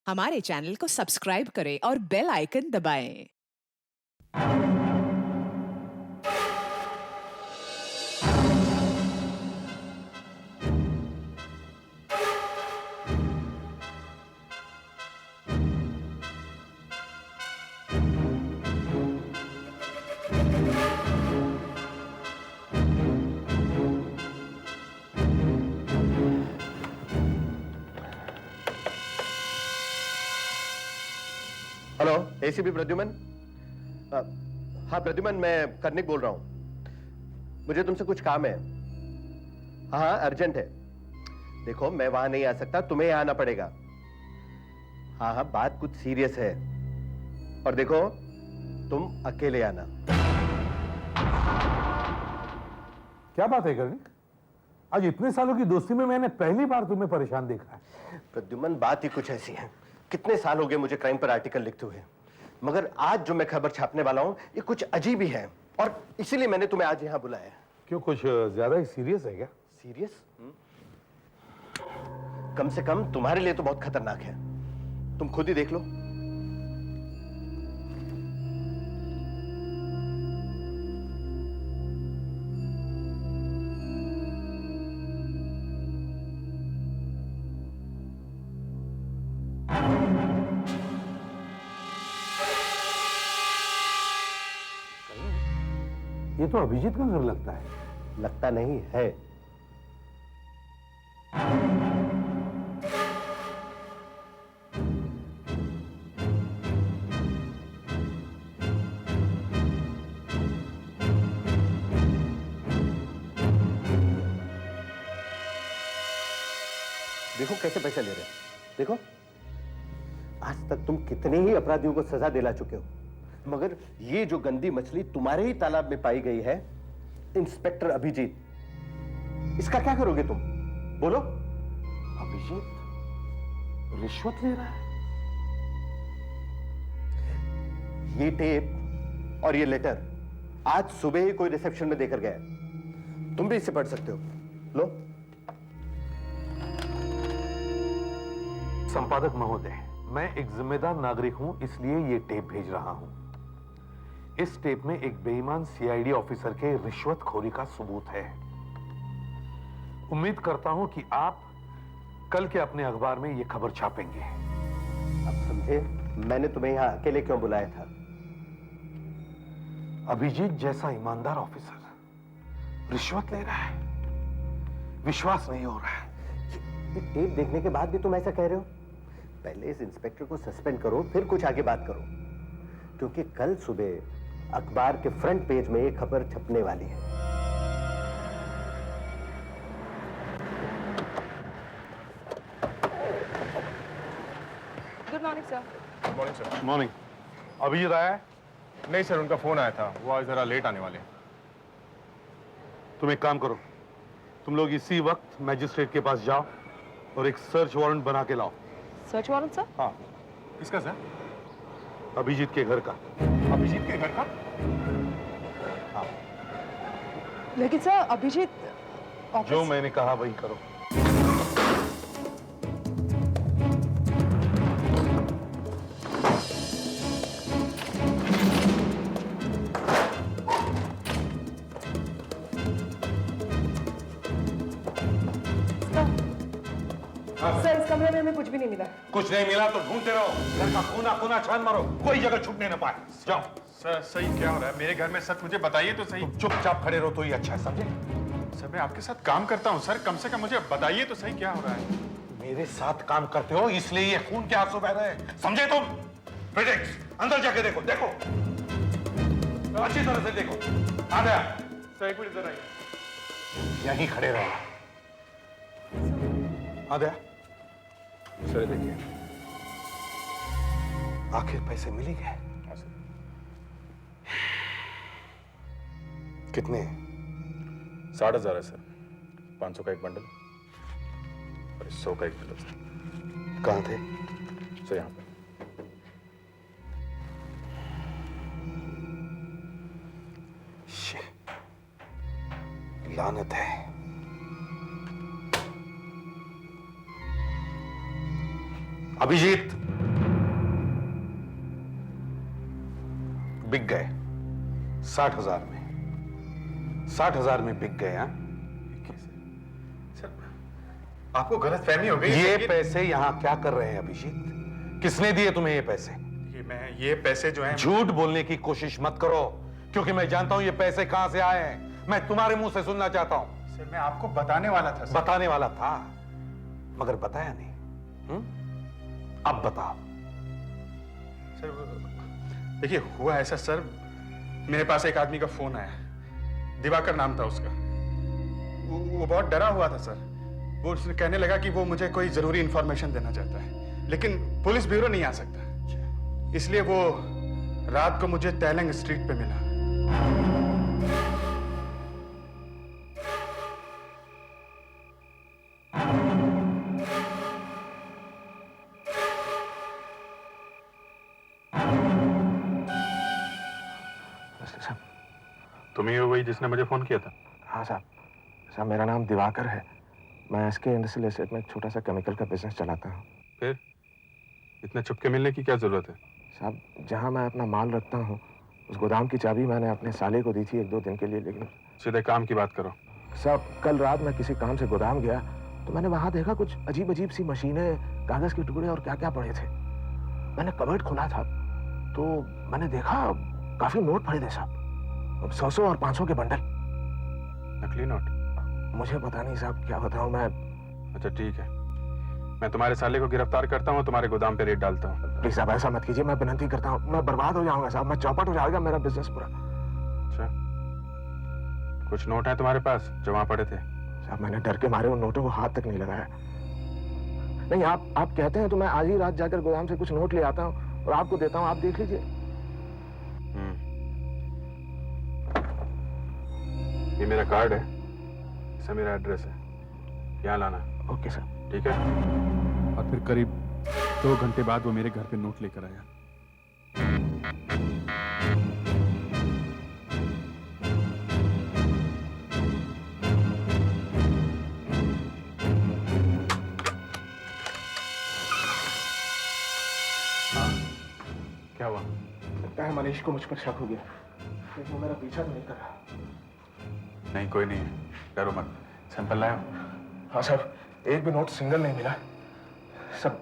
हमारे चैनल को सब्सक्राइब करें और बेल आइकन दबाएं। Hello, ACP Pradyuman. हाँ प्रद्युमन, मैं कर्णिक बोल रहा हूं। मुझे तुमसे कुछ काम है। हाँ हाँ, अर्जेंट है। देखो, मैं वहां नहीं आ सकता, तुम्हें आना पड़ेगा। हाँ हाँ, बात कुछ सीरियस है। और देखो, तुम अकेले आना। क्या बात है कर्णिक? आज इतने सालों की दोस्ती में मैंने पहली बार तुम्हें परेशान देखा है। प्रद्युमन, बात ही कुछ ऐसी है। कितने साल हो गए मुझे क्राइम पर आर्टिकल लिखते हुए, मगर आज जो मैं खबर छापने वाला हूं ये कुछ अजीब ही है, और इसीलिए मैंने तुम्हें आज यहां बुलाया। क्यों, कुछ ज्यादा ही सीरियस है क्या? सीरियस? कम से कम तुम्हारे लिए तो बहुत खतरनाक है। तुम खुद ही देख लो। ये तो अभिजीत का घर लगता है। लगता नहीं है। देखो कैसे पैसे ले रहे हैं। देखो, आज तक तुम कितने ही अपराधियों को सजा दिला चुके हो, मगर ये जो गंदी मछली तुम्हारे ही तालाब में पाई गई है, इंस्पेक्टर अभिजीत, इसका क्या करोगे तुम? बोलो। अभिजीत रिश्वत ले रहा है? ये टेप और ये लेटर आज सुबह ही कोई रिसेप्शन में देकर गया है। तुम भी इसे पढ़ सकते हो। लो। संपादक महोदय, मैं एक जिम्मेदार नागरिक हूं, इसलिए ये टेप भेज रहा हूं। इस टेप में एक बेईमान सीआईडी ऑफिसर के रिश्वतखोरी का सबूत है। उम्मीद करता हूं कि आप कल के अपने अखबार में ये खबर छापेंगे। अब समझे मैंने तुम्हें यहां अकेले क्यों बुलाया था। अभिजीत जैसा ईमानदार ऑफिसर रिश्वत ले रहा है, विश्वास नहीं हो रहा है। ये टेप देखने के बाद भी तुम ऐसा कह रहे हो? पहले इस इंस्पेक्टर को सस्पेंड करो, फिर कुछ आगे बात करो, क्योंकि कल सुबह अखबार के फ्रंट पेज में ये खबर छपने वाली है। Good morning sir. Good morning sir. Morning. Abhijit आया है? नहीं सर, उनका फोन आया था, वो आज जरा लेट आने वाले हैं। तुम एक काम करो, तुम लोग इसी वक्त मैजिस्ट्रेट के पास जाओ और एक सर्च वारंट बना के लाओ। Search warrant sir? हाँ, किसका सर? अभिजीत के घर का। अभिजीत के घर का? लेकिन सर अभिजीत ऑफिस... जो मैंने कहा वही करो। सर, इस कमरे में हमें कुछ भी नहीं मिला। कुछ नहीं मिला तो ढूंढते रहो, घर का कोना कोना छान मारो, कोई जगह छूटने न पाए। जाओ। सर सही क्या हो रहा है मेरे घर में? सच मुझे बताइए तो सही। तुम चुपचाप खड़े रहो तो ही अच्छा है, समझे? सर मैं आपके साथ काम करता हूँ सर, कम से कम मुझे बताइए तो सही क्या हो रहा है। मेरे साथ काम करते हो इसलिए ये खून के आंसू बह रहे हैं, समझे तुम? फिजिक्स, अंदर जाके देखो, देखो अच्छी तरह से देखो। आ गया? सर एक मिनट इधर आइए। यहीं खड़े रहो। आ गया? सर देखिए। आखिर पैसे मिल ही गए। हाँ सर। कितने? 60,000 है सर। 500 का एक बंडल और 100 का एक बिल सर। कहाँ थे? सर यहाँ पे। लानत है। अभिजीत, बिक गए 60,000 में। 60,000 में बिक गए। हाँ, सर आपको गलतफहमी हो गई। ये पैसे यहां क्या कर रहे हैं अभिजीत? किसने दिए तुम्हें ये पैसे? ये पैसे जो हैं झूठ बोलने की कोशिश मत करो, क्योंकि मैं जानता हूं ये पैसे कहां से आए हैं। मैं तुम्हारे मुंह से सुनना चाहता हूं। सर मैं आपको बताने वाला था। सर बताने वाला था मगर बताया नहीं। अब बताओ। सर देखिए हुआ ऐसा सर, मेरे पास एक आदमी का फोन आया, दिवाकर नाम था उसका। वो बहुत डरा हुआ था सर। वो उसने कहने लगा कि वो मुझे कोई जरूरी इंफॉर्मेशन देना चाहता है, लेकिन पुलिस ब्यूरो नहीं आ सकता, इसलिए वो रात को मुझे तेलंग स्ट्रीट पे मिला। तुम ही हो वही जिसने मुझे फोन किया था? हाँ साहब। साहब मेरा नाम दिवाकर है। मैं एसके इंडस्ट्रियल एस्टेट में एक छोटा सा केमिकल का बिजनेस चलाता हूँ। फिर इतने छुपके मिलने की क्या जरूरत है? साहब जहाँ मैं अपना माल रखता हूँ उस गोदाम की चाबी मैंने अपने साले को दी थी 1-2 दिन के लिए, लेकिन सीधे काम की बात करो। साहब कल रात मैं किसी काम से गोदाम गया तो मैंने वहाँ देखा कुछ अजीब अजीब सी मशीनें, कागज के टुकड़े और क्या क्या पड़े थे। मैंने कबर्ड खोला था तो मैंने देखा काफी नोट पड़े थे साहब, 100 और 500 के बंडल। नकली नोट? मुझे पता नहीं साहब, क्या बताऊं मैं। अच्छा ठीक है, मैं तुम्हारे साले को गिरफ्तार करता हूँ, तुम्हारे गोदाम पे रेड डालता हूँ। प्लीज साहब ऐसा मत कीजिए, मैं विनती करता हूँ। मैं बर्बाद हो जाऊंगा साहब, मैं चौपट हो जाएगा मेरा बिजनेस पूरा। अच्छा कुछ नोट है तुम्हारे पास जो वहां पड़े थे? साहब मैंने डर के मारे उन नोटों को हाथ तक नहीं लगाया। नहीं आप कहते हैं तो मैं आज ही रात जाकर गोदाम से कुछ नोट ले आता हूँ और आपको देता हूँ, आप देख लीजिए। ये मेरा कार्ड है, इसमें मेरा एड्रेस है, यहाँ लाना। Okay sir. ठीक है। और फिर करीब 2 घंटे बाद वो मेरे घर पे नोट लेकर आया। क्या हुआ? लगता है मनीष को मुझ पर शक हो गया, लेकिन वो मेरा पीछा तो नहीं कर रहा। नहीं कोई नहीं है, डरो मत। सैंपल लाया? हाँ साहब, एक भी नोट सिंगल नहीं मिला, सब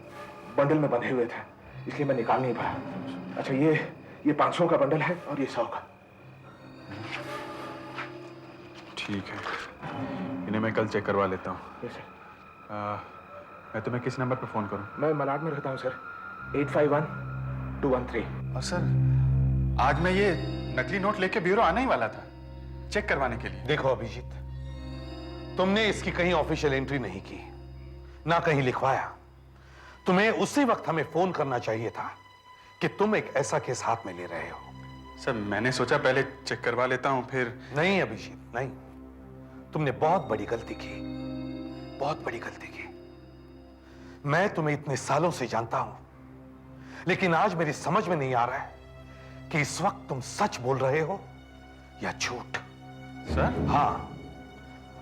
बंडल में बंधे हुए थे, इसलिए मैं निकाल नहीं पाया। अच्छा ये 500 का बंडल है और ये 100 का। ठीक है, इन्हें मैं कल चेक करवा लेता हूँ। मैं तुम्हें किस नंबर पर फोन करूँ? मैं मलाड में रहता हूँ सर, 851213। और सर आज मैं ये नकली नोट लेके ब्यूरो आने ही वाला था चेक करवाने के लिए। देखो अभिजीत, तुमने इसकी कहीं ऑफिशियल एंट्री नहीं की, ना कहीं लिखवाया। तुम्हें उसी वक्त हमें फोन करना चाहिए था कि तुम एक ऐसा केस हाथ में ले रहे हो। सर मैंने सोचा पहले चेक करवा लेता हूं फिर। नहीं अभिजीत नहीं, तुमने बहुत बड़ी गलती की, बहुत बड़ी गलती की। मैं तुम्हें इतने सालों से जानता हूं, लेकिन आज मेरी समझ में नहीं आ रहा है कि इस वक्त तुम सच बोल रहे हो या झूठ। सर? हाँ,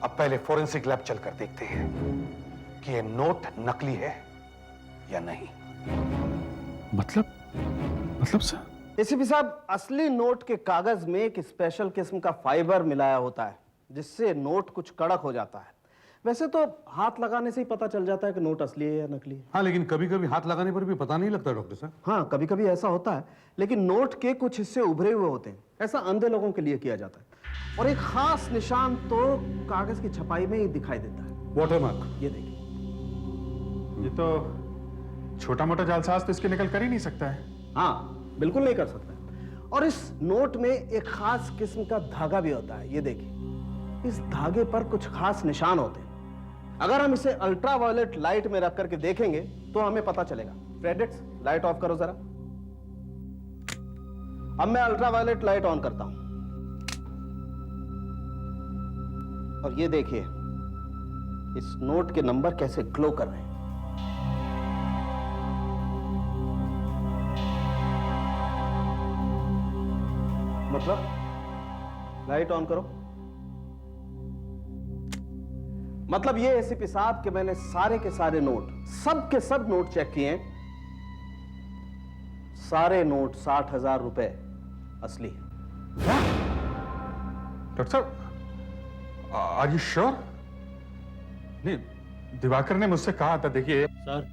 अब पहले फोरेंसिक लैब चलकर देखते हैं कि ये नोट नकली है या नहीं। मतलब सर? एसीपी साहब, असली नोट के कागज में एक स्पेशल किस्म का फाइबर मिलाया होता है जिससे नोट कुछ कड़क हो जाता है। वैसे तो हाथ लगाने से ही पता चल जाता है कि नोट असली है या नकली है। हाँ, लेकिन कभी कभी हाथ लगाने पर भी पता नहीं लगता डॉक्टर साहब। हाँ, कभी कभी ऐसा होता है, लेकिन नोट के कुछ हिस्से उभरे हुए होते हैं। ऐसा अंधे लोगों के लिए किया जाता है। और एक खास निशान तो कागज की छपाई में ही दिखाई देता है। वाटरमार्क। ये देखिए। ये तो छोटा मोटा जालसाज तो इसकी नकल कर ही नहीं सकता है। हाँ, बिल्कुल नहीं कर सकता। और इस नोट में एक खास किस्म का धागा भी होता है। ये देखिए, इस धागे पर कुछ खास निशान होते हैं। अगर हम इसे अल्ट्रावायलेट लाइट में रख करके देखेंगे तो हमें पता चलेगा। फ्रेडरिक्स, लाइट ऑफ करो जरा। अब मैं अल्ट्रावायलेट लाइट ऑन करता हूं और ये देखिए इस नोट के नंबर कैसे ग्लो कर रहे हैं। मतलब लाइट ऑन करो। मतलब ये एसीपी साहब कि मैंने सारे के सारे नोट, सब के सब नोट चेक किए हैं। सारे नोट 60,000 रुपए असली है। डॉक्टर साहब, आर यू श्योर? नहीं, दिवाकर ने मुझसे कहा था, देखिए सर।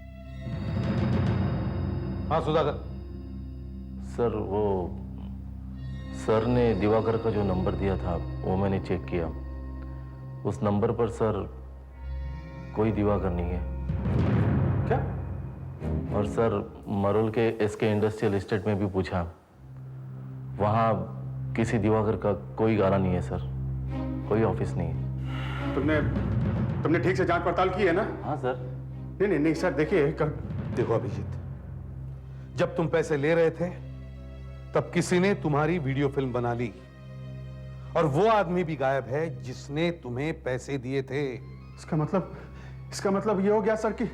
हाँ सुधाकर। सर वो सर ने दिवाकर का जो नंबर दिया था वो मैंने चेक किया। उस नंबर पर सर कोई दिवाकर नहीं है। क्या? और सर मरोल के एसके इंडस्ट्रियल एस्टेट में भी पूछा, वहां किसी दिवाकर का कोई गाना नहीं है सर, कोई ऑफिस नहीं है। तुमने ठीक से जांच पड़ताल की है ना? हाँ सर। नहीं सर, देखिए देखो अभिजीत, जब तुम पैसे ले रहे थे तब किसी ने तुम्हारी वीडियो फिल्म बना ली और वो आदमी भी गायब है जिसने तुम्हें पैसे दिए थे। इसका मतलब ये हो गया सर कि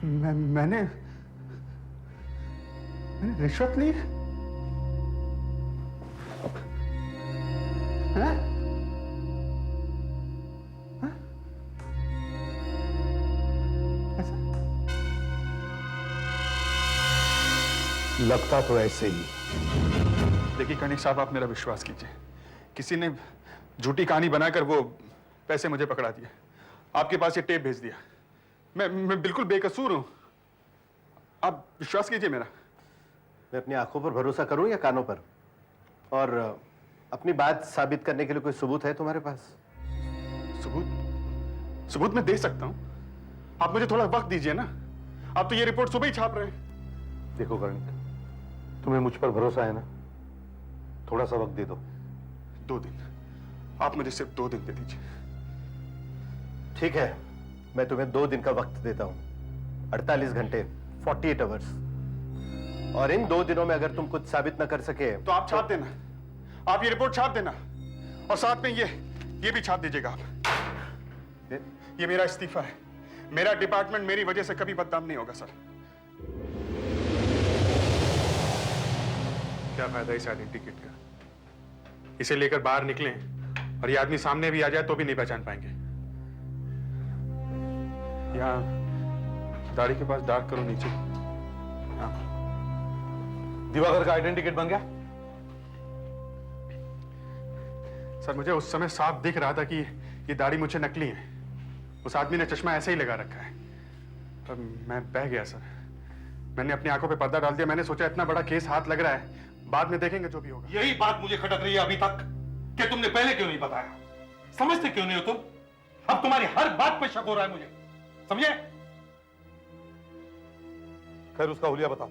मैंने रिश्वत ली है? लगता तो ऐसे ही। देखिए कर्णिक साहब, आप मेरा विश्वास कीजिए, किसी ने झूठी कहानी बनाकर वो पैसे मुझे पकड़ा दिए, आपके पास ये टेप भेज दिया। मैं बिल्कुल बेकसूर हूं, आप विश्वास कीजिए मेरा। मैं अपनी आंखों पर भरोसा करूं या कानों पर? और अपनी बात साबित करने के लिए कोई सबूत है तुम्हारे पास? सबूत मैं दे सकता हूं, आप मुझे थोड़ा वक्त दीजिए ना। आप तो ये रिपोर्ट सुबह ही छाप रहे हैं। देखो कर्णिक, तुम्हें मुझ पर भरोसा है ना? थोड़ा सा वक्त दे दो। 2 दिन, आप मुझे सिर्फ 2 दिन दे दीजिए। ठीक है, मैं तुम्हें 2 दिन का वक्त देता हूं, 48 घंटे, 48 आवर्स। और इन 2 दिनों में अगर तुम कुछ साबित न कर सके तो आप छाप देना, आप ये रिपोर्ट छाप देना और साथ में ये भी छाप दीजिएगा आप। ये मेरा इस्तीफा है, मेरा डिपार्टमेंट मेरी वजह से कभी बदनाम नहीं होगा सर। क्या फायदा इस आइडेंटिटी किट का? इसे लेकर बाहर निकलें और ये आदमी सामने भी आ जाए तो भी नहीं पहचान पाएंगे। यहाँ दाढ़ी के पास डार्क करो नीचे। दिवाकर का आइडेंटिटी किट बन गया? सर मुझे उस समय साफ दिख रहा था कि ये दाढ़ी मुझे नकली है। उस आदमी ने चश्मा ऐसे ही लगा रखा है। पर मैं बह गया सर, मैंने अपनी आंखों पे पर्दा डाल दिया। मैंने सोचा इतना बड़ा केस हाथ लग रहा है, बाद में देखेंगे जो भी होगा। यही बात मुझे खटक रही है अभी तक कि तुमने पहले क्यों नहीं बताया? समझते क्यों नहीं हो तुम? अब तुम्हारी हर बात पे शक हो रहा है मुझे, समझे? खैर उसका हुलिया बताओ।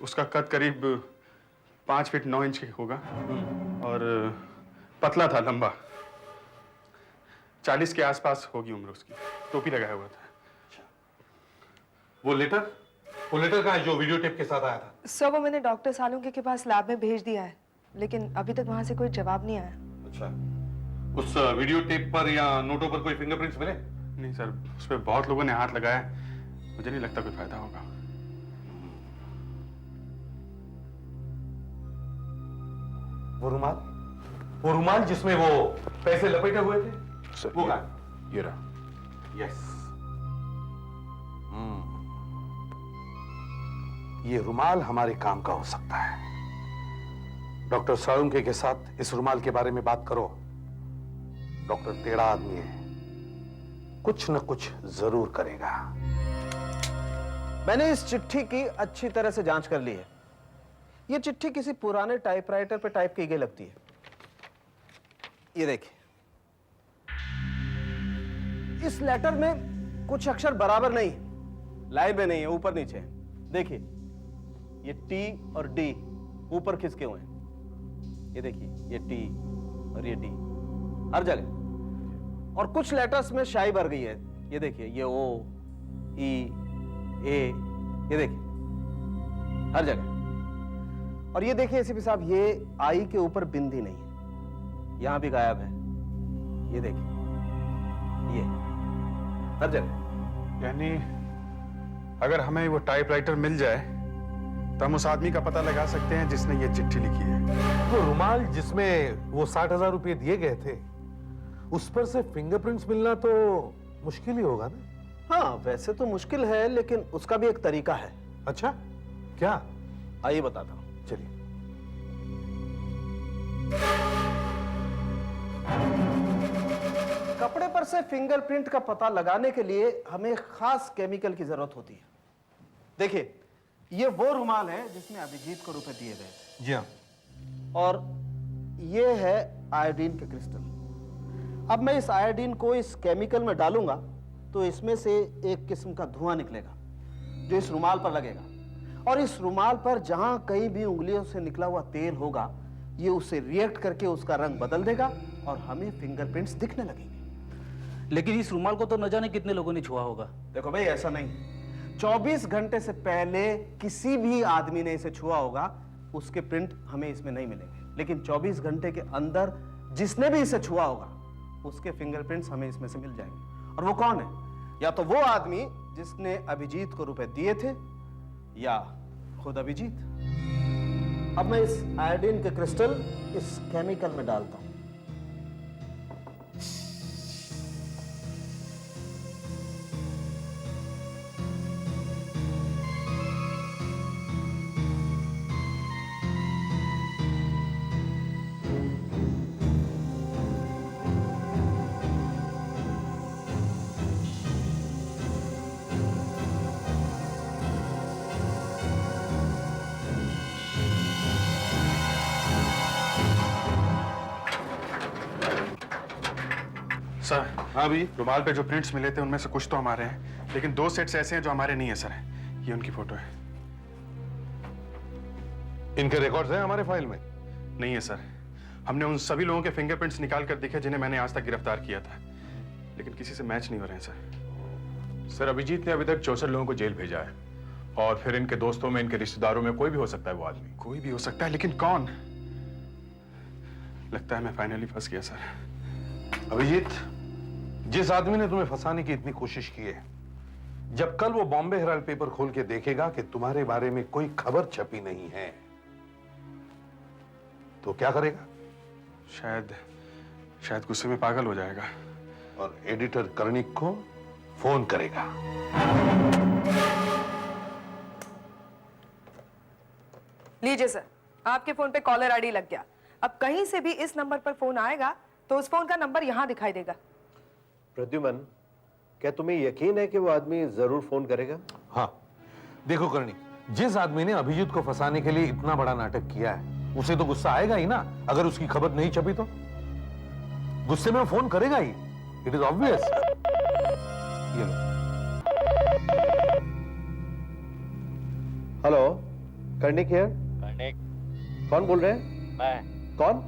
उसका कद करीब 5 फीट 9 इंच होगा और पतला था, लंबा। 40 के आसपास होगी उम्र उसकी। टोपी लगाया हुआ था। वो लेटर कहाँ है जो वीडियो टेप के साथ आया था? सर वो मैंने डॉक्टर सालुंके के पास लैब में भेज दिया है, लेकिन अभी तक वहां से कोई जवाब नहीं आया। अच्छा, उस वीडियो टेप पर या नोटों पर कोई फिंगरप्रिंट्स मिले? नहीं सर, उस पर बहुत लोगों ने हाथ लगाया, मुझे नहीं लगता कोई फायदा होगा। वो रुमाल जिसमें वो पैसे लपेटे हुए थे, सर वो ये रहा। यस, ये रुमाल हमारे काम का हो सकता है। डॉक्टर साळुंके के साथ इस रुमाल के बारे में बात करो। डॉक्टर टेढ़ा आदमी है, कुछ न कुछ जरूर करेगा। मैंने इस चिट्ठी की अच्छी तरह से जांच कर ली है। ये चिट्ठी किसी पुराने टाइपराइटर पे टाइप की गई लगती है। ये देखिए, इस लेटर में कुछ अक्षर बराबर नहीं, लाइन में नहीं है, ऊपर नीचे है। देखिए, ये टी और डी ऊपर खिसके हुए हैं। ये देखिए, ये टी और ये डी हर जगह। और कुछ लेटर्स में शाई भर गई है। ये देखिए, ये ओ, ई, ए, ये देखिए हर जगह। और ये देखिए एसीपी साहब, ये आई के ऊपर बिंदी नहीं है, यहां भी गायब है। ये देखिए, ये हर जगह। यानी अगर हमें वो टाइपराइटर मिल जाए तो हम उस आदमी का पता लगा सकते हैं जिसने ये चिट्ठी लिखी है। वो रुमाल जिसमें वो 60,000 रुपए दिए गए थे, उस पर से फिंगरप्रिंट्स मिलना तो मुश्किल ही होगा ना? हाँ, वैसे तो मुश्किल है, लेकिन उसका भी एक तरीका है। अच्छा, क्या? आइए बताता हूं। चलिए। कपड़े पर से फिंगरप्रिंट का पता लगाने के लिए हमें खास केमिकल की जरूरत होती है। देखिए, ये वो रुमाल है जिसमें अभिजीत को रुपए दिए गए थे। जी हाँ। और ये है आयोडीन के क्रिस्टल। अब मैं इस आयोडीन को इस केमिकल में डालूंगा तो इसमें से एक किस्म का धुआं निकलेगा जो इस रुमाल पर लगेगा, और इस रुमाल पर जहां कहीं भी उंगलियों से निकला हुआ तेल होगा, ये उससे रिएक्ट करके उसका रंग बदल देगा और हमें फिंगरप्रिंट्स दिखने लगेंगे। लेकिन इस रुमाल को तो न जाने कितने लोगों ने छुआ होगा। देखो भाई, ऐसा नहीं। 24 घंटे से पहले किसी भी आदमी ने इसे छुआ होगा, उसके प्रिंट हमें इसमें नहीं मिलेंगे। लेकिन 24 घंटे के अंदर जिसने भी इसे छुआ होगा, उसके फिंगरप्रिंट्स हमें इसमें से मिल जाएंगे। और वो कौन है? या तो वो आदमी जिसने अभिजीत को रुपए दिए थे, या खुद अभिजीत। अब मैं इस आयोडीन के क्रिस्टल इस केमिकल में डालता हूं। सर, हाँ भी। रुमाल पे जो प्रिंट्स मिले थे उनमें से कुछ तो हमारे हैं, लेकिन 2 सेट्स ऐसे हैं जो हमारे नहीं है सर। ये उनकी फोटो है। इनके रिकॉर्ड्स हैं हमारे फाइल में? नहीं है सर। हमने उन सभी लोगों के फिंगरप्रिंट्स निकाल कर देखे जिन्हें मैंने आज तक गिरफ्तार किया था, लेकिन किसी से मैच नहीं हो रहे हैं सर। सर, अभिजीत ने अभी तक 64 लोगों को जेल भेजा है, और फिर इनके दोस्तों में, इनके रिश्तेदारों में कोई भी हो सकता है वो आदमी। कोई भी हो सकता है, लेकिन कौन? लगता है मैं फाइनली फंस गया सर। अभिजीत, जिस आदमी ने तुम्हें फंसाने की इतनी कोशिश की है, जब कल वो बॉम्बे हेराल्ड पेपर खोल के देखेगा कि तुम्हारे बारे में कोई खबर छपी नहीं है, तो क्या करेगा? शायद गुस्से में पागल हो जाएगा और एडिटर कर्णिक को फोन करेगा। लीजिए सर, आपके फोन पे कॉलर आईडी लग गया। अब कहीं से भी इस नंबर पर फोन आएगा तो उस फोन का नंबर यहां दिखाई देगा। प्रद्युमन, क्या तुम्हें यकीन है कि वो आदमी जरूर फोन करेगा? हाँ, देखो कर्णिक, जिस आदमी ने अभिजीत को फंसाने के लिए इतना बड़ा नाटक किया है, उसे तो गुस्सा आएगा ही ना अगर उसकी खबर नहीं छपी तो। गुस्से में वो फोन करेगा ही, इट इज ऑब्वियस। ये लो। Hello, Karnik here. कर्णिक। कौन बोल रहे हैं? मैं। कौन?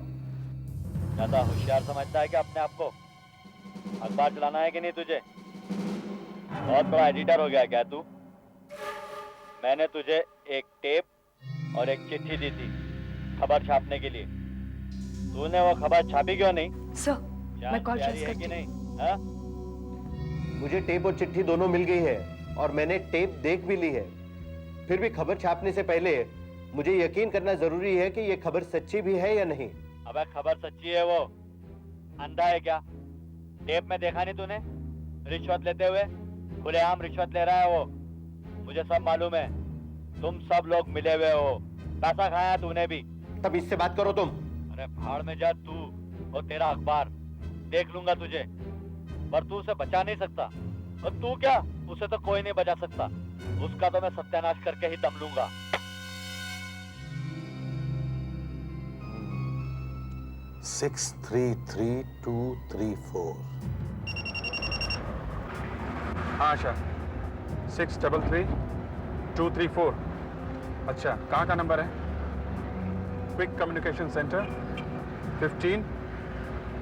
ज्यादा होशियार समझता है क्या अपने आप को? अखबार चलाना है कि नहीं तुझे? बहुत बड़ा एडिटर हो गया क्या तू? मैंने तुझे एक टेप और एक चिट्ठी दी थी खबर छापने के लिए। तूने वो खबर छापी क्यों नहीं? सर, मैं कॉल तैयारी है कि नहीं? हाँ? मुझे टेप और चिट्ठी दोनों मिल गई है और मैंने टेप देख भी ली है। फिर भी खबर छापने से पहले मुझे यकीन करना जरूरी है कि ये खबर सच्ची भी है या नहीं। अबे खबर सच्ची है वो। अंधा है क्या? टेप में देखा नहीं तूने? रिश्वत लेते हुए, खुलेआम रिश्वत ले रहा है वो। मुझे सब मालूम है। तुम सब लोग मिले हुए हो, पैसा खाया तूने भी। तब इससे बात करो तुम। अरे भाड़ में जा तू और तेरा अखबार। देख लूंगा तुझे, पर तू उसे बचा नहीं सकता। और तू क्या, उसे तो कोई नहीं बचा सकता। उसका तो मैं सत्यानाश करके ही दम लूंगा। 633234। हाँ सर, 633234। अच्छा, कहाँ का नंबर है? Quick communication centre, 15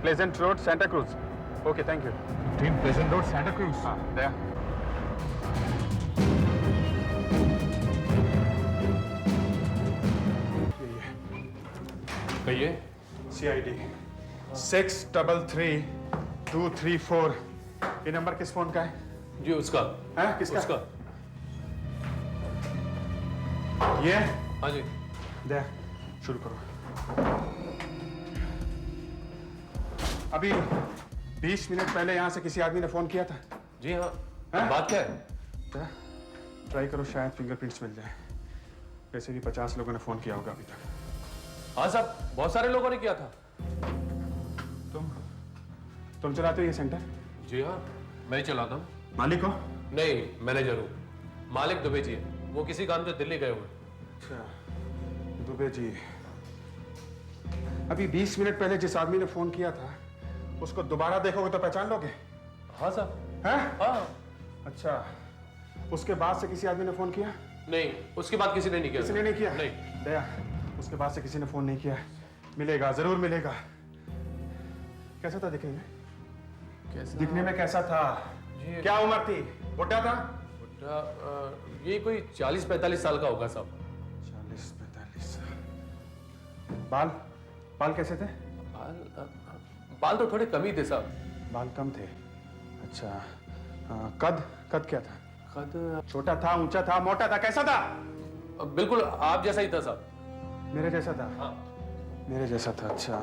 pleasant road, Santa cruise. Okay, thank you. 15 pleasant road, Santa cruise. हाँ, दया। कहिए। CID 633234। ये नंबर किस फोन का है? जी उसका। है किसका? उसका। ये? हाँ जी। दे, शुरू करो। अभी 20 मिनट पहले यहाँ से किसी आदमी ने फोन किया था। जी हाँ। बात क्या है? ट्राई करो, शायद फिंगरप्रिंट्स मिल जाए। वैसे भी 50 लोगों ने फोन किया होगा अभी तक। हाँ साहब, बहुत सारे लोगों ने किया था। तुम चलाते हो ये सेंटर? जी हाँ, मैं ही चलाता हूँ। मालिक हो? नहीं, मैनेजर हूँ। मालिक दुबे जी है, वो किसी काम से दिल्ली गए हुए। अच्छा, दुबे जी। अभी 20 मिनट पहले जिस आदमी ने फोन किया था उसको दोबारा देखोगे तो पहचान लोगे? हाँ साहब। हैं? हाँ। अच्छा, उसके बाद से किसी आदमी ने फोन किया? नहीं, उसके बाद किसी ने नहीं किया। किसी ने नहीं किया? नहीं। दया, उसके बाद से किसी ने फोन नहीं किया। मिलेगा, जरूर मिलेगा। कैसा था दिखने में? कैसा? दिखने में कैसा था? जी, क्या उम्र थी? बुढ़ा था? बुढ़ा, ये कोई 40-45 साल का होगा साहब। 40-45 साल। बाल कैसे थे? बाल तो थोड़े कम ही थे साहब। बाल कम थे? अच्छा। कद क्या था? कद छोटा था, ऊंचा था, मोटा था, कैसा था? बिल्कुल आप जैसा ही था साहब। मेरे जैसा था? हाँ। मेरे जैसा था, अच्छा।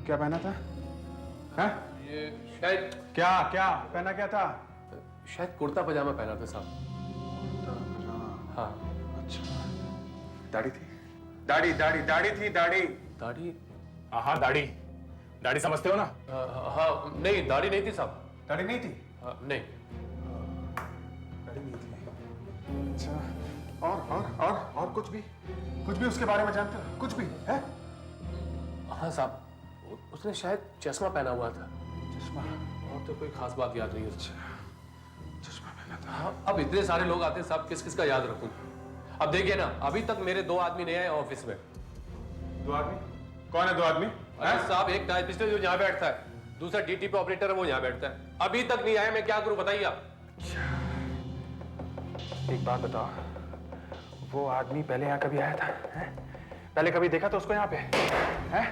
क्या पहना था? हाँ? ये शायद क्या पहना क्या था? शायद कुर्ता पजामा पहना था साहब। हाँ। अच्छा। दाढ़ी थी? दाढ़ी थी, दाढ़ी। दाढ़ी? हाँ, दाढ़ी समझते हो ना? हाँ, नहीं दाढ़ी नहीं थी साहब। दाढ़ी नहीं थी? नहीं। दाढ़ी नहीं थी। अच्छा। और कुछ भी उसके बारे में जानते हो? कुछ भी है? हाँ साहब, उसने शायद चश्मा पहना हुआ था। चश्मा? और तो कोई खास बात याद नहीं है। चश्मा पहना था। हाँ, अब इतने सारे लोग आते हैं साहब, किस का याद रखूं? अब देखिए ना, अभी तक मेरे 2 आदमी नहीं आए ऑफिस में। 2 आदमी? कौन है 2 आदमी? अरे साहब, एक टाइपिस्ट है जो यहाँ बैठता है, दूसरा डीटीपी ऑपरेटर है वो यहाँ बैठता है। अभी तक नहीं आए, मैं क्या करूं बताइए आप। एक बात बताओ, वो आदमी पहले यहाँ कभी आया था? है? पहले कभी देखा तो उसको यहाँ पे? है?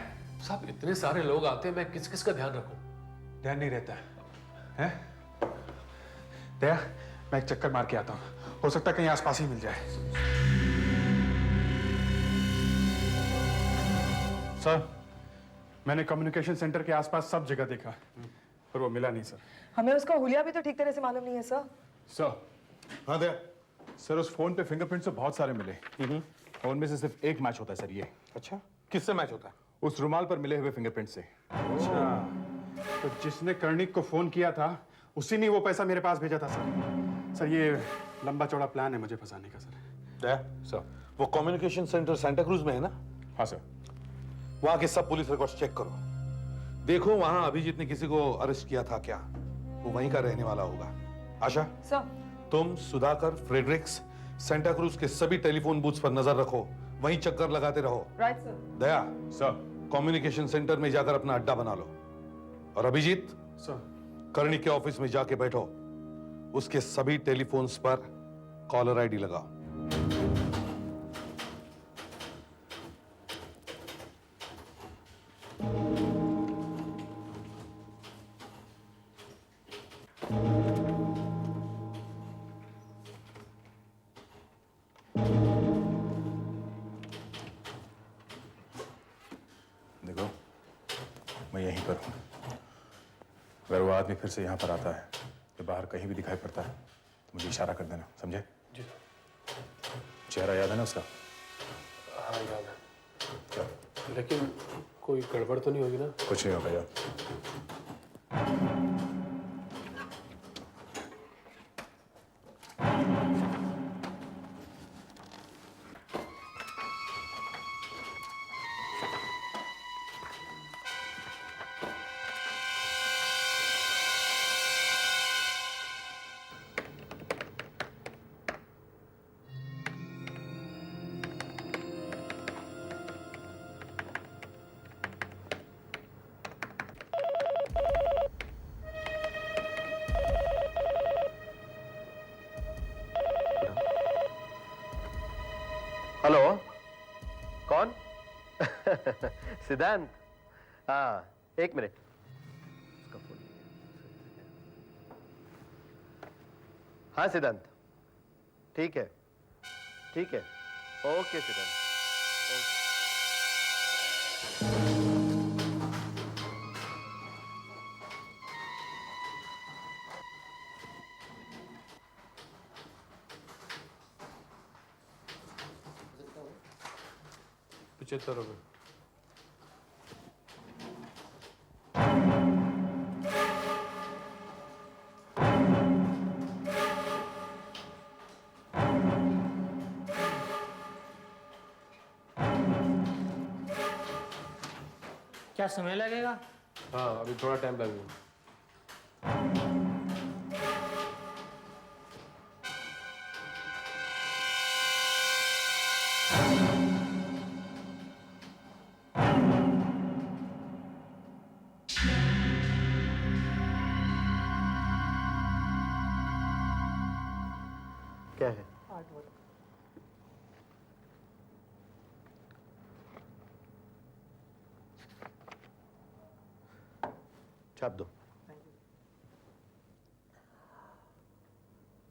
साहब इतने सारे लोग आते हैं, मैं किस का ध्यान रखूं? ध्यान नहीं रहता है? दया, मैं एक चक्कर मार के आता हूँ, हो सकता है कहीं आसपास ही मिल जाए। सर, मैंने कम्युनिकेशन सेंटर के आसपास सब जगह देखा, पर वो मिला नहीं सर। हमें उसका हुलिया भी तो ठीक तरह से मालूम नहीं है सर। सर, हाँ दया सर, उस फोन पे फिंगरप्रिंट्स तो बहुत सारे मिले और उनमें से सिर्फ एक मैच होता है सर। ये अच्छा, किससे मैच होता है? उस रुमाल पर मिले हुए फिंगरप्रिंट से। अच्छा, तो जिसने कर्णिक को फोन किया था उसी ने वो पैसा मेरे पास भेजा था सर। सर, ये लंबा चौड़ा प्लान है मुझे फंसाने का सर। दया सर, वो कम्युनिकेशन सेंटर सेंटा क्रूज में है ना? हाँ सर। वहां के सब पुलिस रिकॉर्ड्स चेक करो, देखो वहां अभिजीत ने किसी को अरेस्ट किया था क्या? वो वहीं का रहने वाला होगा। आशा सर, तुम सुधाकर, फ्रेडरिक्स, सेंटा क्रूज के सभी टेलीफोन बूथ्स पर नजर रखो, वहीं चक्कर लगाते रहो। Right sir. Daya sir, communication centre में जाकर अपना अड्डा बना लो। और अभिजीत सर, कर्णिक के ऑफिस में जाके बैठो, उसके सभी टेलीफोन्स पर कॉलर आईडी लगाओ। देखो, मैं यहीं पर हूं। अगर वो आदमी फिर से यहाँ पर आता है या बाहर कहीं भी दिखाई पड़ता है तो मुझे इशारा कर देना, समझे? जी। चेहरा याद है ना उसका? हाँ याद है। क्या? लेकिन कोई गड़बड़ तो नहीं होगी ना? कुछ नहीं होगा यार। हेलो, कौन? सिद्धांत? हाँ, एक मिनट। हाँ सिद्धांत, ठीक है, ठीक है, ओके सिद्धांत। ₹75। क्या समय लगेगा? हाँ अभी थोड़ा टाइम लगेगा। क्या है? छाप दो।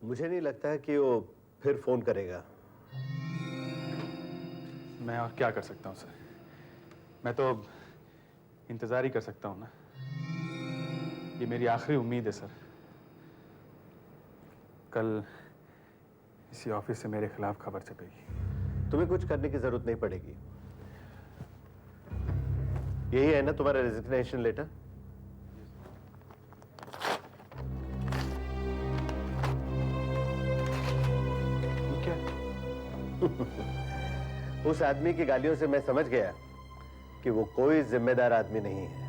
मुझे नहीं लगता है कि वो फिर फोन करेगा। मैं और क्या कर सकता हूँ सर? मैं तो इंतजार ही कर सकता हूँ ना। ये मेरी आखिरी उम्मीद है सर। कल इसी ऑफिस से मेरे खिलाफ खबर छपेगी। तुम्हें कुछ करने की जरूरत नहीं पड़ेगी। यही है ना तुम्हारा रेजिग्नेशन लेटर? क्या? उस आदमी की गालियों से मैं समझ गया कि वो कोई जिम्मेदार आदमी नहीं है।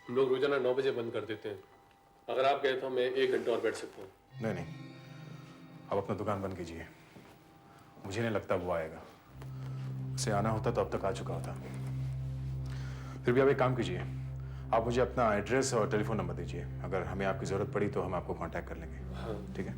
हम लोग रोजाना 9 बजे बंद कर देते हैं। अगर आप गए तो मैं 1 घंटा और बैठ सकता हूँ। नहीं नहीं, अब अपना दुकान बंद कीजिए। मुझे नहीं लगता वो आएगा। उसे आना होता तो अब तक आ चुका होता। फिर भी आप एक काम कीजिए, आप मुझे अपना एड्रेस और टेलीफोन नंबर दीजिए। अगर हमें आपकी ज़रूरत पड़ी तो हम आपको कांटेक्ट कर लेंगे। हाँ ठीक है।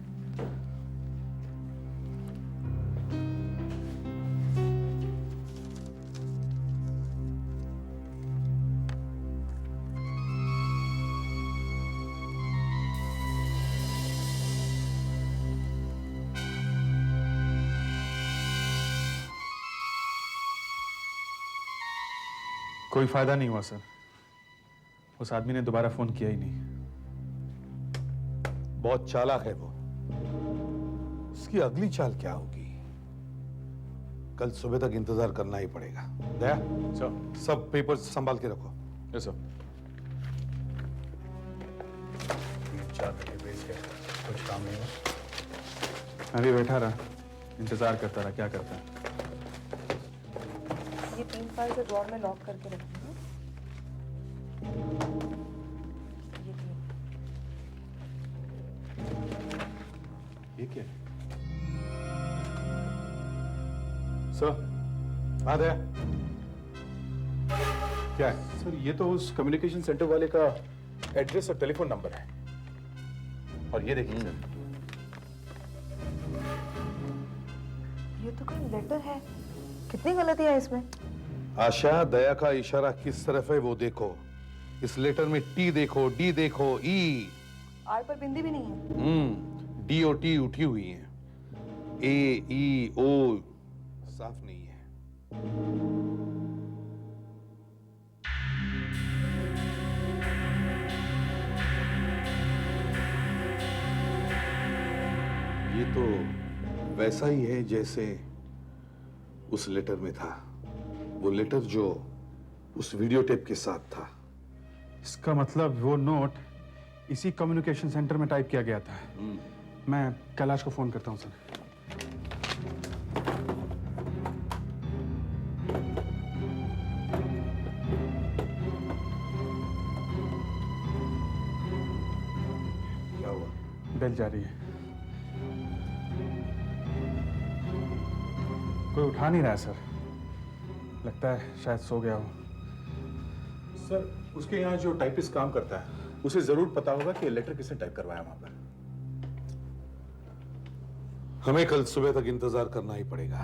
कोई फायदा नहीं हुआ सर। उस आदमी ने दोबारा फोन किया ही नहीं। बहुत चालाक है वो। उसकी अगली चाल क्या होगी? कल सुबह तक इंतजार करना ही पड़ेगा। दया, सब पेपर्स संभाल के रखो। Yes sir. 4 घंटे बेच के कुछ काम नहीं हुआ। मैं भी बैठा रहा, इंतजार करता रहा। क्या करता है? ये 3 फाइल से ड्रॉर में लॉक करके रखना है। ये क्या है? सर, आ गया। क्या है? सर ये तो उस कम्युनिकेशन सेंटर वाले का एड्रेस और टेलीफोन नंबर है। और ये देखिए सर, ये तो कोई लेटर है। कितनी गलती है इसमें? आशा, दया का इशारा किस तरफ है वो देखो। इस लेटर में टी देखो, डी देखो, ई। आर पर बिंदी भी नहीं है। डी और टी उठी हुई है। ए, ई, ओ साफ नहीं है। ये तो वैसा ही है जैसे उस लेटर में था। वो लेटर जो उस वीडियो टेप के साथ था। इसका मतलब वो नोट इसी कम्युनिकेशन सेंटर में टाइप किया गया था। मैं कैलाश को फोन करता हूँ सर। क्या हुआ? बेल जा रही है। कोई उठा नहीं रहा है सर। लगता है शायद सो गया हो। सर उसके यहाँ जो टाइपिस्ट काम करता है उसे जरूर पता होगा कि लेटर किसने टाइप करवाया वहां पर। हमें कल सुबह तक इंतजार करना ही पड़ेगा।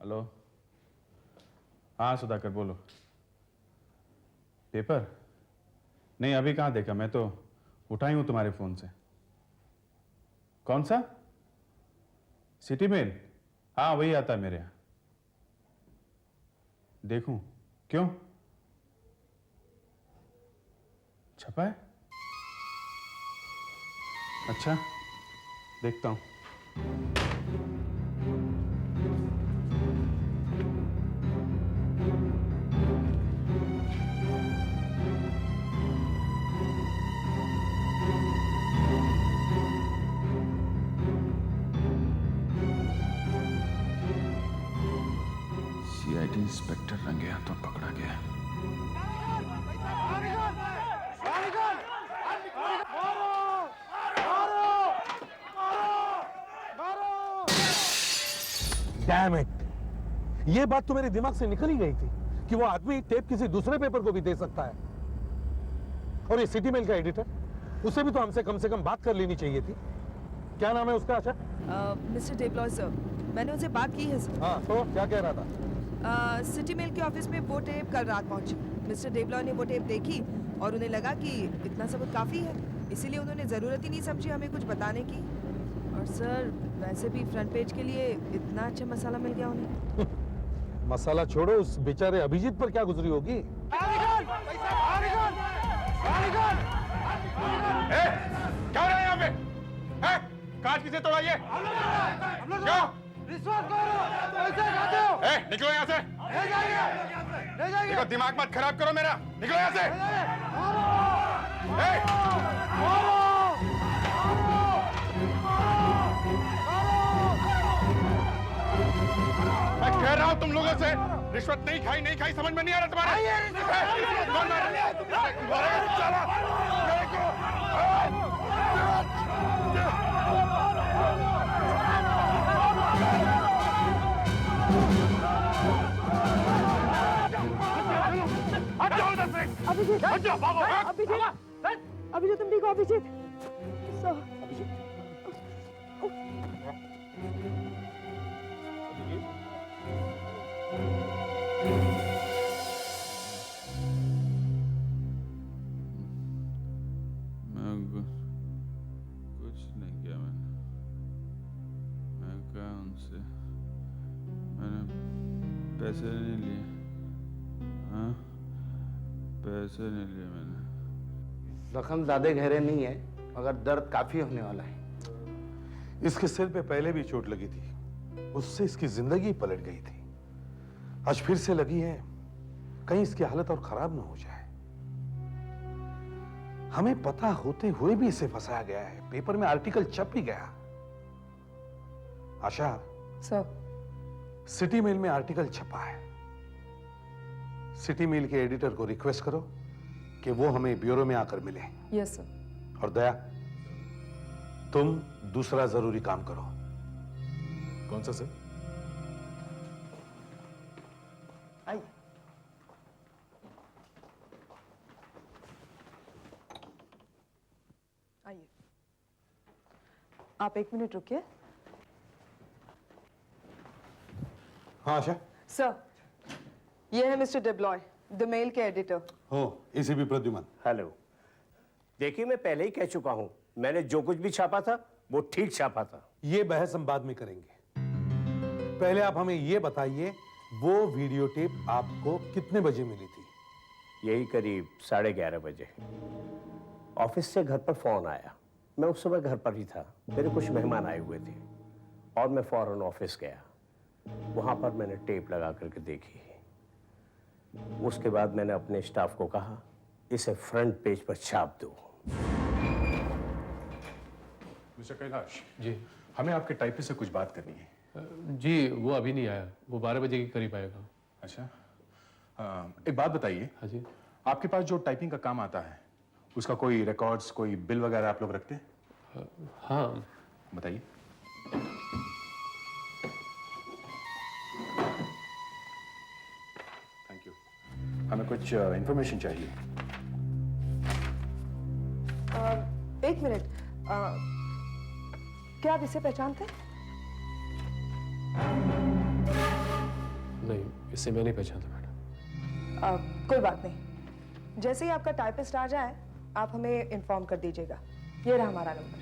हेलो, हाँ सुधाकर बोलो। पेपर नहीं, अभी कहाँ देखा, मैं तो उठाई हूं तुम्हारे फोन से। कौन सा? City Mail? हाँ वही आता है मेरे यहाँ। देखूं? क्यों? छपा है? अच्छा, देखता हूं। सीआईडी इंस्पेक्टर रंगे हाथों पकड़ा गया। Damn it! ये बात तो मेरे दिमाग से निकल ही गई थी कि वो आदमी टेप किसी दूसरे पेपर को भी दे सकता है। और ये सिटी मेल का एडिटर, उसे भी तो हमसे कम से कम बात कर लेनी चाहिए थी। क्या नाम है उसका? अच्छा, मिस्टर डेप्लॉय सर, मैंने उनसे बात की है सर। हाँ, तो क्या कह रहा था? सिटी मेल के ऑफिस में वो टेप कल रात पहुंची। मिस्टर डेप्लॉय ने वो टेप देखी और उन्हें लगा कि इतना सबूत काफी है, इसीलिए उन्होंने जरूरत ही नहीं समझी हमें कुछ बताने की। और सर वैसे भी फ्रंट पेज के लिए इतना अच्छा मसाला मिल गया उन्हें। मसाला छोड़ो, उस बेचारे अभिजीत पर क्या गुजरी होगी। क्या हो रहा है यहाँ पे? कांच किसे तोड़ा ये? क्यों? निकलो यहाँ से। देखो दिमाग मत खराब करो मेरा, निकलो यहाँ से। मैं कह रहा हूँ तुम लोगों से, रिश्वत नहीं खाई समझ में नहीं आ रहा तुम्हारे? कौन अभिजीत, अभिजीत तुम ठीक हो? अभिजीत कुछ नहीं किया मैं कहा उनसे, मैंने पैसे नहीं लिए। हाँ, पैसे नहीं लिए मैंने। जख्म ज्यादा गहरे नहीं है, मगर दर्द काफी होने वाला है। इसके सिर पे पहले भी चोट लगी थी, उससे इसकी जिंदगी पलट गई थी। आज फिर से लगी है, कहीं इसकी हालत और खराब ना हो जाए। हमें पता होते हुए भी इसे फंसाया गया है, पेपर में आर्टिकल छप ही गया। आशा सर, सिटी मेल में आर्टिकल छपा है। सिटी मेल के एडिटर को रिक्वेस्ट करो कि वो हमें ब्यूरो में आकर मिले। Yes sir. और दया, तुम दूसरा जरूरी काम करो। कौन सा सर? आइए। आइए, आप 1 मिनट रुकिए। हाँ आशा। सर, ये है मिस्टर डेप्लॉय, द मेल के एडिटर। हो, एसीपी प्रद्युमन। हेलो। देखिए, मैं पहले ही कह चुका हूं, मैंने जो कुछ भी छापा था वो ठीक छापा था। ये बहस हम बाद में करेंगे। पहले आप हमें ये बताइए, वो वीडियो टेप आपको कितने बजे मिली थी? यही करीब 11:30 बजे। ऑफिस से घर पर फोन आया। मैं उस समय घर पर ही था, मेरे कुछ मेहमान आए हुए थे और मैं फौरन ऑफिस गया। वहां पर मैंने टेप लगा करके देखी। उसके बाद मैंने अपने स्टाफ को कहा, इसे फ्रंट पेज पर छाप दो। मिस्टर कैलाश जी, हमें आपके टाइपिस्ट से कुछ बात करनी है। जी, वो अभी नहीं आया, वो 12 बजे के करीब आएगा। अच्छा, एक बात बताइए। हाँ जी। आपके पास जो टाइपिंग का काम आता है, उसका कोई रिकॉर्ड्स, कोई बिल वगैरह आप लोग रखते हैं? हाँ, बताइए। कुछ इंफॉर्मेशन चाहिए। एक मिनट, क्या आप इसे पहचानते हैं? नहीं, इसे मैं नहीं पहचानता मैडम। कोई बात नहीं, जैसे ही आपका टाइपिस्ट आ जाए आप हमें इन्फॉर्म कर दीजिएगा। ये रहा हमारा नंबर।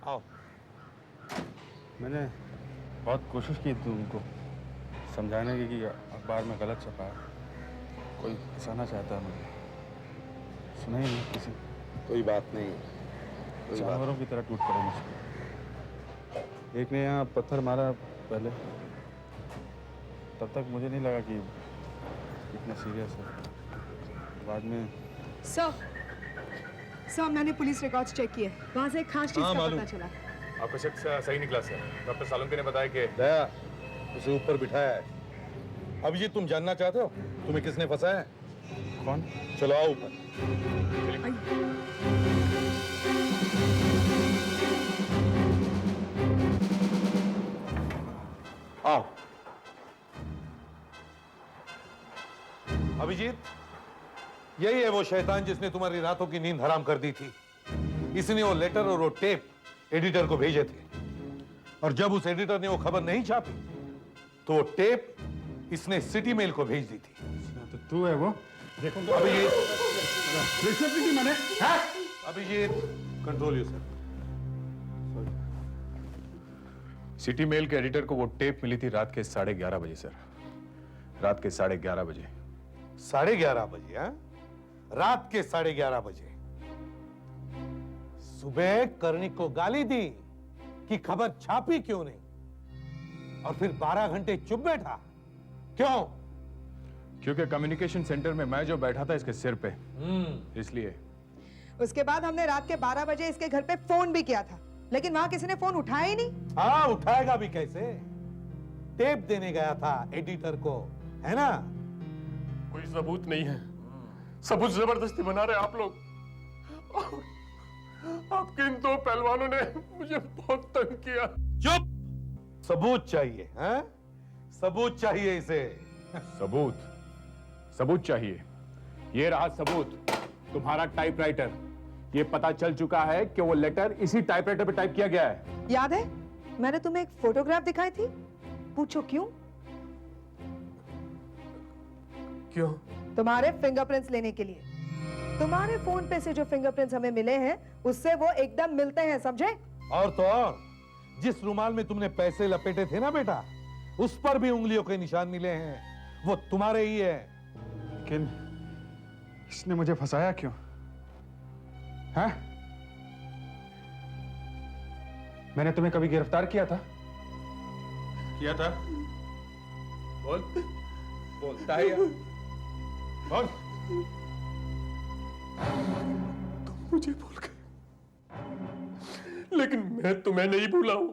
आओ। मैंने बहुत कोशिश की तुमको समझाने की कि अखबार में गलत छपा है, कोई फंसाना चाहता है मुझे, सुना ही नहीं किसी। कोई बात नहीं, जानवरों की तरह टूट पड़े मुझ पर। एक ने यहाँ पत्थर मारा पहले, तब तक मुझे नहीं लगा कि इतना सीरियस है। बाद में सर, मैंने पुलिस रिकॉर्ड्स चेक किए, वहाँ से एक खास चीज का पता चला। आपका शख्स सही निकला सर। डॉक्टर सालुंके ने बताया कि दया उसे ऊपर बिठाया है। अभिजीत, तुम जानना चाहते हो तुम्हें किसने फंसाया है? कौन? चलो आओ ऊपर। आओ। अभिजीत, यही है वो शैतान जिसने तुम्हारी रातों की नींद हराम कर दी थी। इसने वो लेटर और वो टेप एडिटर को भेजे थे, और जब उस एडिटर ने वो खबर नहीं छापी तो वो टेप इसने सिटी मेल को भेज दी थी। तो तू है वो? देखो अभिजीत, मैंने Abhijit, control yourself. City Mail के एडिटर को वो टेप मिली थी रात के 11:30 बजे सर। रात के 11:30 बजे। 11:30 बजे? हाँ, रात के 11:30 बजे। सुबह कर्णिक को गाली दी कि खबर छापी क्यों नहीं, और फिर 12 घंटे चुप बैठा। क्यों? क्योंकि कम्युनिकेशन सेंटर में मैं जो बैठा था इसके सिर पे, इसलिए। उसके बाद हमने रात के 12 बजे इसके घर पे फोन भी किया था, लेकिन वहां किसी ने फोन उठाया ही नहीं। हाँ, उठाएगा भी कैसे? टेप देने गया था एडिटर को, है ना? कोई सबूत नहीं है। सबूत जबरदस्ती बना रहे आप लोग। आपके इन दो पहलवानों ने मुझे बहुत तंग किया। चुप! सबूत चाहिए, हैं? सबूत चाहिए इसे। सबूत चाहिए। ये रहा सबूत, तुम्हारा टाइपराइटर। ये पता चल चुका है कि वो लेटर इसी टाइपराइटर पे टाइप किया गया है। याद है, मैंने तुम्हें एक फोटोग्राफ दिखाई थी। पूछो क्यों? क्यों? तुम्हारे फिंगरप्रिंट्स लेने के लिए। तुम्हारे फोन पे से जो फिंगरप्रिंट्स हमें मिले हैं उससे वो एकदम मिलते हैं, समझे? और तो और, जिस रुमाल में तुमने पैसे लपेटे थे ना बेटा, उस पर भी उंगलियों के निशान मिले हैं। वो तुम्हारे ही है। लेकिन इसने मुझे फंसाया क्यों? हैं? मैंने तुम्हें कभी गिरफ्तार किया था? किया था? बोलता है यार। बोल। तुम मुझे भूल गए, लेकिन मैं तुम्हें नहीं भूला हूं।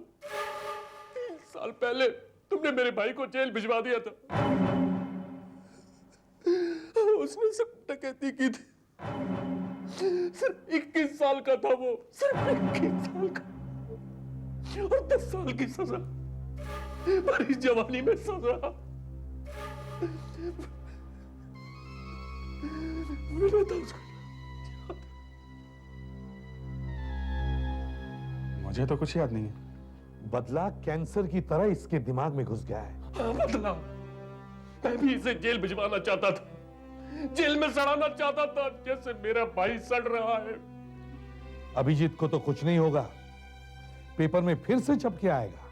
3 साल पहले तुमने मेरे भाई को जेल भिजवा दिया था। उसने सिर्फ डकैती की थी। सिर्फ 21 साल का था वो, सिर्फ 21 साल का, और 10 साल की सजा। भरी जवानी में सजा। मैंने तो उसको, मुझे तो कुछ याद नहीं है। बदला कैंसर की तरह इसके दिमाग में घुस गया है। हाँ, बदला। मैं भी इसे जेल भिजवाना चाहता था, जेल में सड़ाना चाहता था, जैसे मेरा भाई सड़ रहा है। अभिजीत को तो कुछ नहीं होगा। पेपर में फिर से छप के आएगा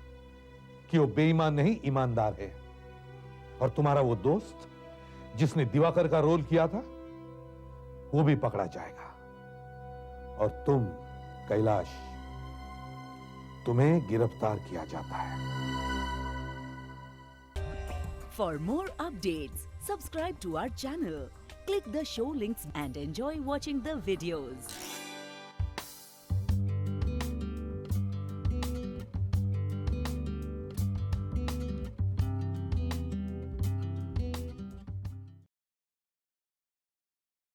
कि वो बेईमान नहीं, ईमानदार है। और तुम्हारा वो दोस्त जिसने दिवाकर का रोल किया था, वो भी पकड़ा जाएगा। और तुम, कैलाश, तुम्हें गिरफ्तार किया जाता है। For more updates, subscribe to our channel, click the show links and enjoy watching the videos.